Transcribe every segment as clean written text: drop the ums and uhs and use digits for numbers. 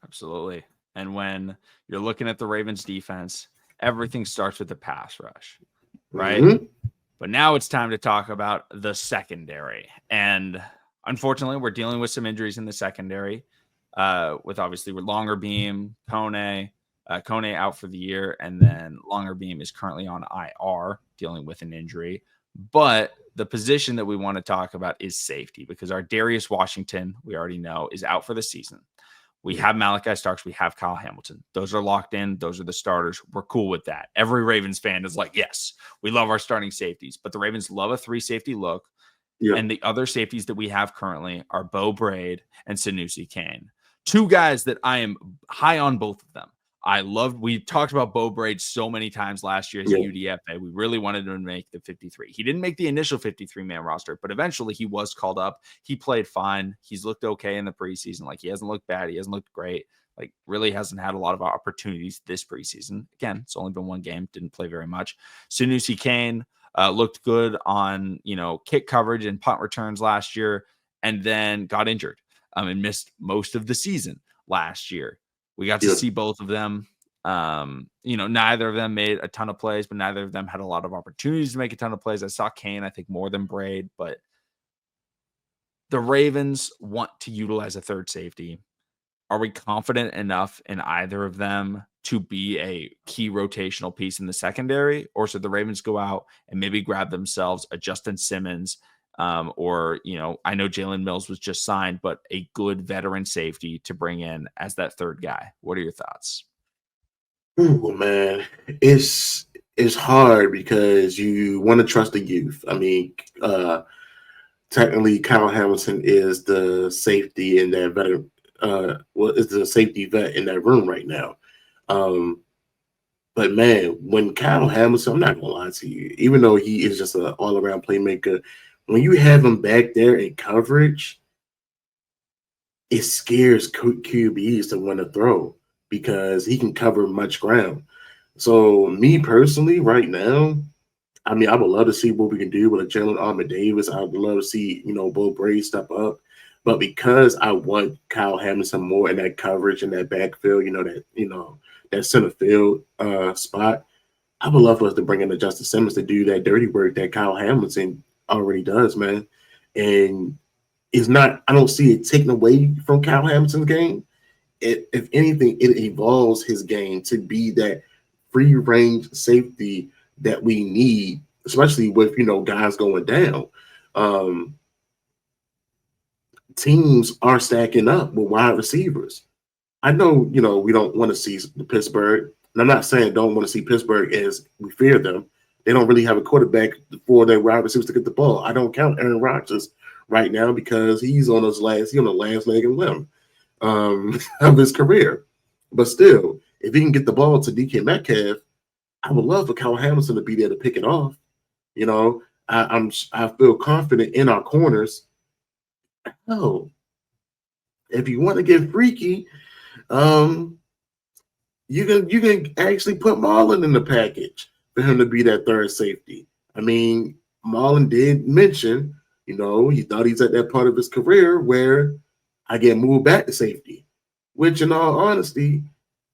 Absolutely. And when you're looking at the Ravens defense, everything starts with the pass rush, right? Mm-hmm. But now it's time to talk about the secondary. And unfortunately, we're dealing with some injuries in the secondary, with obviously with Longer Beam, Kone out for the year, and then Longer Beam is currently on IR dealing with an injury. But the position that we want to talk about is safety because our Darius Washington, we already know, is out for the season. We Yeah. have Malachi Starks. We have Kyle Hamilton. Those are locked in. Those are the starters. We're cool with that. Every Ravens fan is like, yes, we love our starting safeties, but the Ravens love a 3 safety look. Yeah. And the other safeties that we have currently are Bo Braid and Sanusi Kane. Two guys that I am high on both of them. We talked about Bo Braid so many times last year as a Yeah. UDFA. We really wanted him to make the 53. He didn't make the initial 53-man roster, but eventually he was called up. He played fine. He's looked okay in the preseason. Like, he hasn't looked bad. He hasn't looked great. Like, really hasn't had a lot of opportunities this preseason. Again, it's only been one game. Didn't play very much. Sanusi Kane looked good on, kick coverage and punt returns last year, and then got injured and missed most of the season last year. We got to Yeah. see both of them. Neither of them made a ton of plays, but neither of them had a lot of opportunities to make a ton of plays. I saw Kane, I think, more than Braid, but the Ravens want to utilize a third safety. Are we confident enough in either of them to be a key rotational piece in the secondary? Or should the Ravens go out and maybe grab themselves a Justin Simmons, or, I know Jalen Mills was just signed, but a good veteran safety to bring in as that third guy? What are your thoughts? Ooh, man, it's hard because you want to trust the youth. I mean, technically, Kyle Hamilton is the safety in that veteran. Is the safety vet in that room right now. Um, but man, when Kyle Hamilton, I'm not gonna lie to you, even though he is just an all around playmaker, when you have him back there in coverage, it scares QBs to want to throw because he can cover much ground. So me personally, right now, I mean, I would love to see what we can do with a Jalen Armour Davis. I would love to see, Bo Braid step up. But because I want Kyle Hamilton more in that coverage and that backfield, that center field spot, I would love for us to bring in the Justin Simmons to do that dirty work that Kyle Hamilton already does, man. And it's not, I don't see it taken away from Kyle Hamilton's game. If anything, it evolves his game to be that free range safety that we need, especially with guys going down. Um, Teams are stacking up with wide receivers. I know we don't want to see the Pittsburgh, and I'm not saying don't want to see Pittsburgh as we fear them. They don't really have a quarterback for their wide receivers to get the ball. I don't count Aaron Rodgers right now because he's on the last leg and limb of his career. But still, if he can get the ball to DK Metcalf, I would love for Kyle Hamilton to be there to pick it off. I feel confident in our corners. Oh, if you want to get freaky, um, you can actually put Marlon in the package for him to be that third safety. I mean, Marlon did mention, he thought he's at that part of his career where I get moved back to safety, which in all honesty,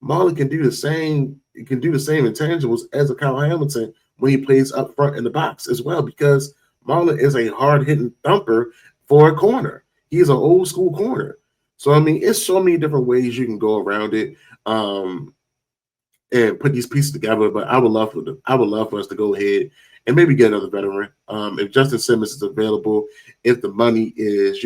Marlon can do the same. He can do the same intangibles as a Kyle Hamilton when he plays up front in the box as well, because Marlon is a hard hitting thumper for a corner. He's an old school corner. So I mean, it's so many different ways you can go around it. And put these pieces together. But I would love for us to go ahead and maybe get another veteran. If Justin Simmons is available, if the money is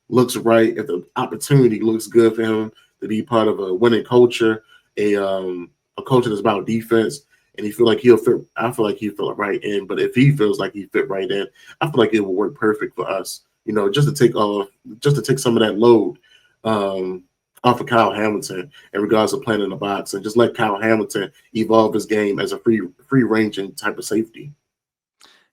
looks right, if the opportunity looks good for him to be part of a winning culture, a culture that's about defense, and he feel like he'll fit. I feel like he'll fit right in. But if he feels like he fit right in, I feel like it will work perfect for us. Just to take some of that load. Off of Kyle Hamilton in regards to playing in the box, and just let Kyle Hamilton evolve his game as a free ranging type of safety.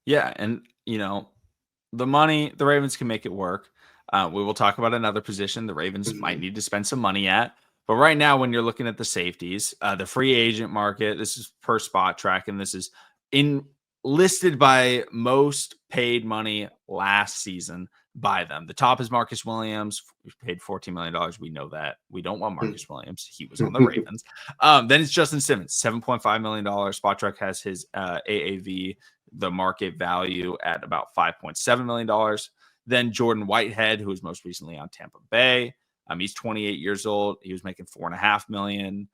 Yeah, and the money, the Ravens can make it work. We will talk about another position the Ravens might Mhm. need to spend some money at. But right now, when you're looking at the safeties, the free agent market, this is per spot track, and this is in listed by most paid money last season. by them. The top is Marcus Williams. We paid $14 million. We know that. We don't want Marcus Williams. He was on the Ravens. Then it's Justin Simmons, $7.5 million. Spot Track has his AAV, the market value, at about $5.7 million. Then Jordan Whitehead, who was most recently on Tampa Bay. He's 28 years old. He was making $4.5 million.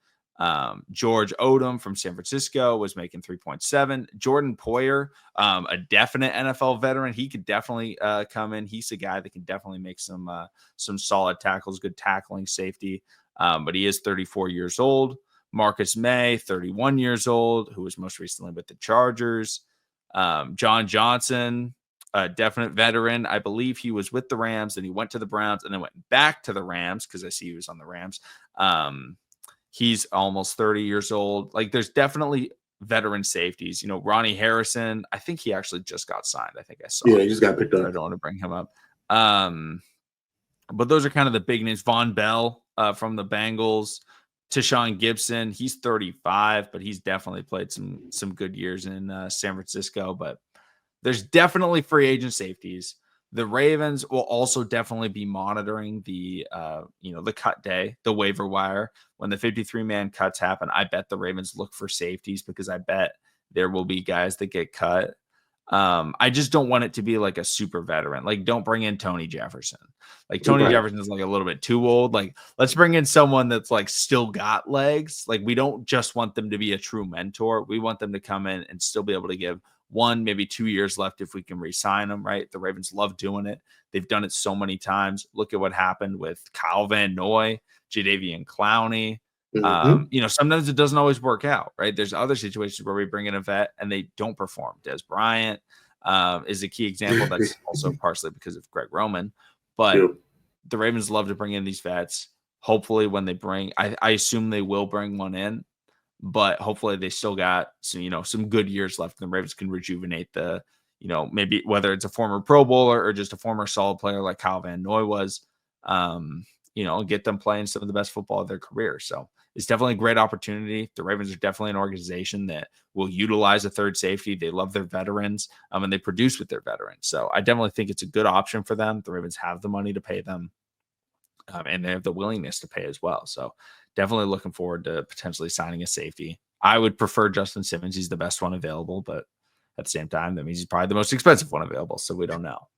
George Odom from San Francisco was making 3.7. Jordan Poyer, a definite NFL veteran. He could definitely come in. He's a guy that can definitely make some solid tackles, good tackling, safety. But he is 34 years old. Marcus May, 31 years old, who was most recently with the Chargers. John Johnson, a definite veteran. I believe he was with the Rams, and he went to the Browns, and then went back to the Rams because I see he was on the Rams. He's almost 30 years old. Like, there's definitely veteran safeties. Ronnie Harrison, I think he actually just got signed. I think I saw. Yeah, he just got picked up. I don't want to bring him up. But those are kind of the big names. Von Bell from the Bengals. Tashawn Gibson, he's 35, but he's definitely played some good years in San Francisco. But there's definitely free agent safeties. The Ravens will also definitely be monitoring the cut day, the waiver wire. When the 53-man cuts happen, I bet the Ravens look for safeties because I bet there will be guys that get cut. I just don't want it to be like a super veteran. Like, don't bring in Tony Jefferson. Like, Tony Jefferson is like a little bit too old. Like, let's bring in someone that's like still got legs. Like, we don't just want them to be a true mentor. We want them to come in and still be able to give 1, maybe 2 years left if we can re-sign them, right? The Ravens love doing it. They've done it so many times. Look at what happened with Kyle Van Noy, Jadeveon Clowney. Sometimes it doesn't always work out, right? There's other situations where we bring in a vet and they don't perform. Des Bryant is a key example. That's also partially because of Greg Roman. But the Ravens love to bring in these vets. Hopefully when they bring, I assume they will bring one in, but hopefully they still got some good years left. And the Ravens can rejuvenate maybe whether it's a former Pro Bowler or just a former solid player like Kyle Van Noy was, get them playing some of the best football of their career. So it's definitely a great opportunity. The Ravens are definitely an organization that will utilize a third safety. They love their veterans, and they produce with their veterans. So I definitely think it's a good option for them. The Ravens have the money to pay them, and they have the willingness to pay as well. So definitely looking forward to potentially signing a safety. I would prefer Justin Simmons. He's the best one available, but at the same time, that means he's probably the most expensive one available. So we don't know.